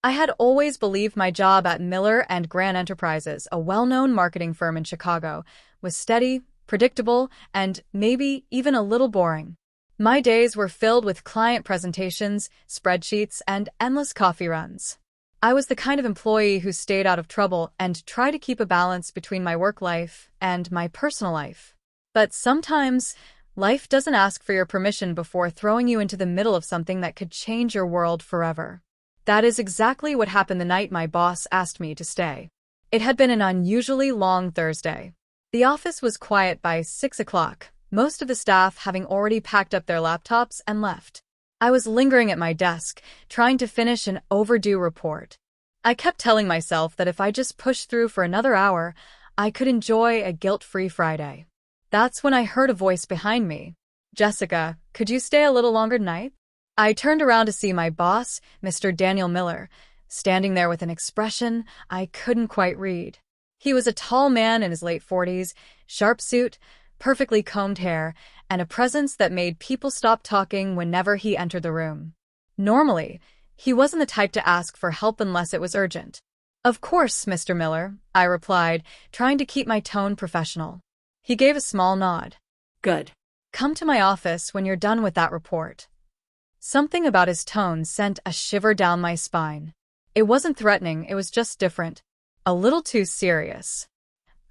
I had always believed my job at Miller and Grant Enterprises, a well-known marketing firm in Chicago, was steady, predictable, and maybe even a little boring. My days were filled with client presentations, spreadsheets, and endless coffee runs. I was the kind of employee who stayed out of trouble and tried to keep a balance between my work life and my personal life. But sometimes, life doesn't ask for your permission before throwing you into the middle of something that could change your world forever. That is exactly what happened the night my boss asked me to stay. It had been an unusually long Thursday. The office was quiet by 6 o'clock, most of the staff having already packed up their laptops and left. I was lingering at my desk, trying to finish an overdue report. I kept telling myself that if I just pushed through for another hour, I could enjoy a guilt-free Friday. That's when I heard a voice behind me. "Jessica, could you stay a little longer tonight?" I turned around to see my boss, Mr. Daniel Miller, standing there with an expression I couldn't quite read. He was a tall man in his late 40s, sharp suit, perfectly combed hair, and a presence that made people stop talking whenever he entered the room. Normally, he wasn't the type to ask for help unless it was urgent. "Of course, Mr. Miller," I replied, trying to keep my tone professional. He gave a small nod. "Good. Come to my office when you're done with that report." Something about his tone sent a shiver down my spine. It wasn't threatening, it was just different. A little too serious.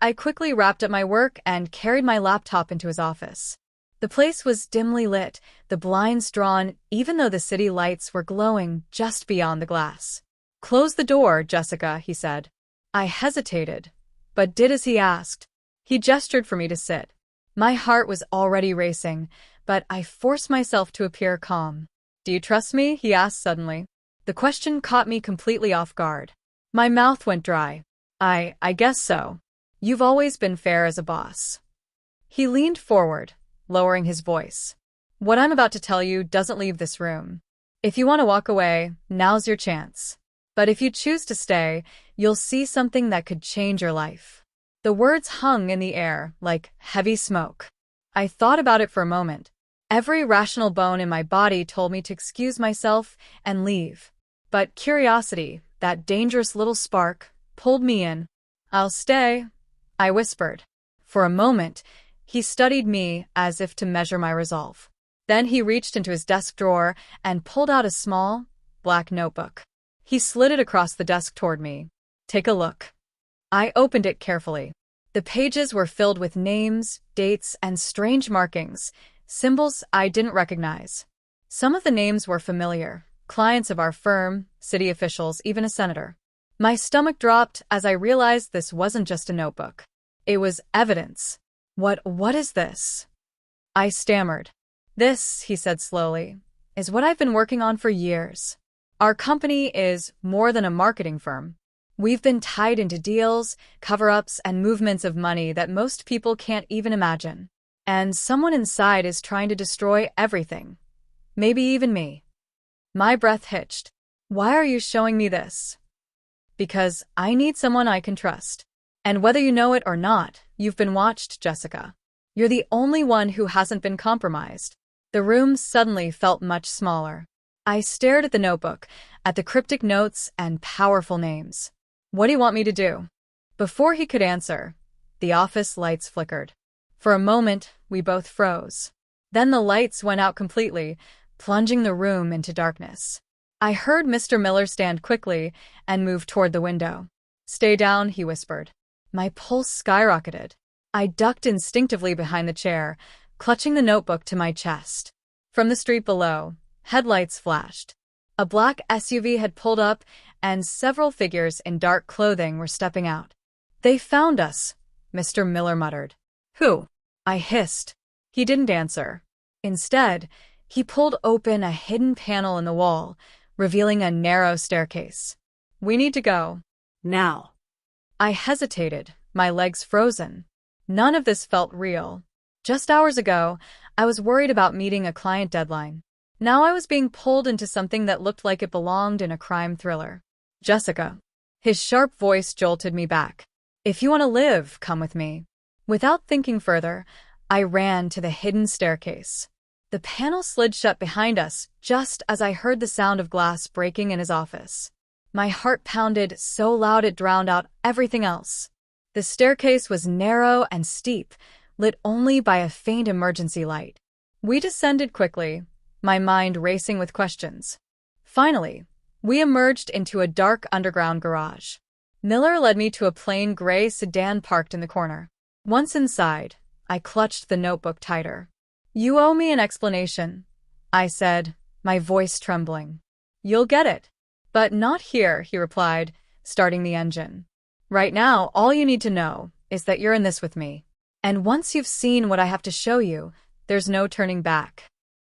I quickly wrapped up my work and carried my laptop into his office. The place was dimly lit, the blinds drawn, even though the city lights were glowing just beyond the glass. "Close the door, Jessica," he said. I hesitated, but did as he asked. He gestured for me to sit. My heart was already racing, but I forced myself to appear calm. "Do you trust me?" he asked suddenly. The question caught me completely off guard. My mouth went dry. I guess so. You've always been fair as a boss." He leaned forward, lowering his voice. "What I'm about to tell you doesn't leave this room. If you want to walk away, now's your chance. But if you choose to stay, you'll see something that could change your life." The words hung in the air like heavy smoke. I thought about it for a moment. Every rational bone in my body told me to excuse myself and leave. But curiosity, that dangerous little spark, pulled me in. "I'll stay," I whispered. For a moment, he studied me as if to measure my resolve. Then he reached into his desk drawer and pulled out a small, black notebook. He slid it across the desk toward me. "Take a look." I opened it carefully. The pages were filled with names, dates, and strange markings, symbols I didn't recognize. Some of the names were familiar, clients of our firm, city officials, even a senator. My stomach dropped as I realized this wasn't just a notebook. It was evidence. What is this?" I stammered. "This," he said slowly, "is what I've been working on for years. Our company is more than a marketing firm. We've been tied into deals, cover-ups, and movements of money that most people can't even imagine. And someone inside is trying to destroy everything. Maybe even me." My breath hitched. "Why are you showing me this?" "Because I need someone I can trust. And whether you know it or not, you've been watched, Jessica. You're the only one who hasn't been compromised." The room suddenly felt much smaller. I stared at the notebook, at the cryptic notes and powerful names. "What do you want me to do?" Before he could answer, the office lights flickered. For a moment, we both froze. Then the lights went out completely, plunging the room into darkness. I heard Mr. Miller stand quickly and move toward the window. "Stay down," he whispered. My pulse skyrocketed. I ducked instinctively behind the chair, clutching the notebook to my chest. From the street below, headlights flashed. A black SUV had pulled up, and several figures in dark clothing were stepping out. "They found us," Mr. Miller muttered. "Who?" I hissed. He didn't answer. Instead, he pulled open a hidden panel in the wall, revealing a narrow staircase. "We need to go. Now." I hesitated, my legs frozen. None of this felt real. Just hours ago, I was worried about meeting a client deadline. Now I was being pulled into something that looked like it belonged in a crime thriller. "Jessica." His sharp voice jolted me back. "If you want to live, come with me." Without thinking further, I ran to the hidden staircase. The panel slid shut behind us just as I heard the sound of glass breaking in his office. My heart pounded so loud it drowned out everything else. The staircase was narrow and steep, lit only by a faint emergency light. We descended quickly, my mind racing with questions. Finally, we emerged into a dark underground garage. Miller led me to a plain gray sedan parked in the corner. Once inside, I clutched the notebook tighter. "You owe me an explanation," I said, my voice trembling. "You'll get it." "But not here," he replied, starting the engine. "Right now, all you need to know is that you're in this with me. And once you've seen what I have to show you, there's no turning back."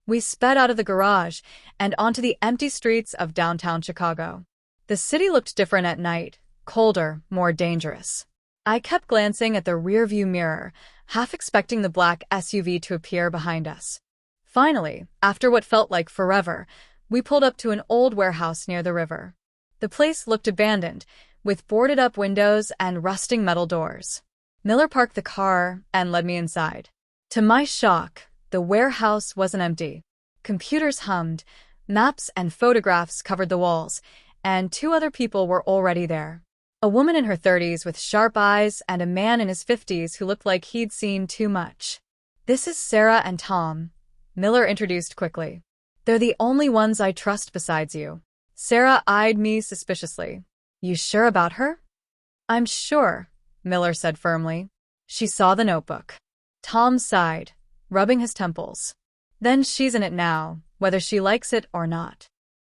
We sped out of the garage and onto the empty streets of downtown Chicago. The city looked different at night, colder, more dangerous. I kept glancing at the rearview mirror, half expecting the black SUV to appear behind us. Finally, after what felt like forever, we pulled up to an old warehouse near the river. The place looked abandoned, with boarded-up windows and rusting metal doors. Miller parked the car and led me inside. To my shock, the warehouse wasn't empty. Computers hummed, maps and photographs covered the walls, and two other people were already there. A woman in her 30s with sharp eyes and a man in his 50s who looked like he'd seen too much. "This is Sarah and Tom," Miller introduced quickly. "They're the only ones I trust besides you." Sarah eyed me suspiciously. "You sure about her?" "I'm sure," Miller said firmly. She saw the notebook. Tom sighed, rubbing his temples. "Then she's in it now, whether she likes it or not."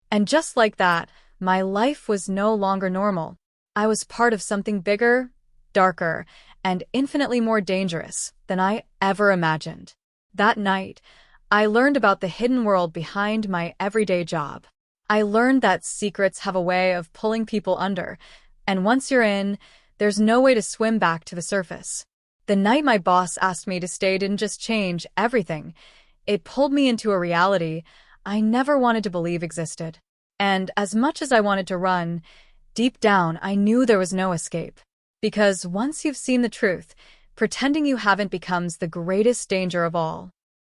And just like that, my life was no longer normal. I was part of something bigger, darker, and infinitely more dangerous than I ever imagined. That night, I learned about the hidden world behind my everyday job. I learned that secrets have a way of pulling people under, and once you're in, there's no way to swim back to the surface. The night my boss asked me to stay didn't just change everything. It pulled me into a reality I never wanted to believe existed. And as much as I wanted to run, deep down I knew there was no escape. Because once you've seen the truth, pretending you haven't becomes the greatest danger of all.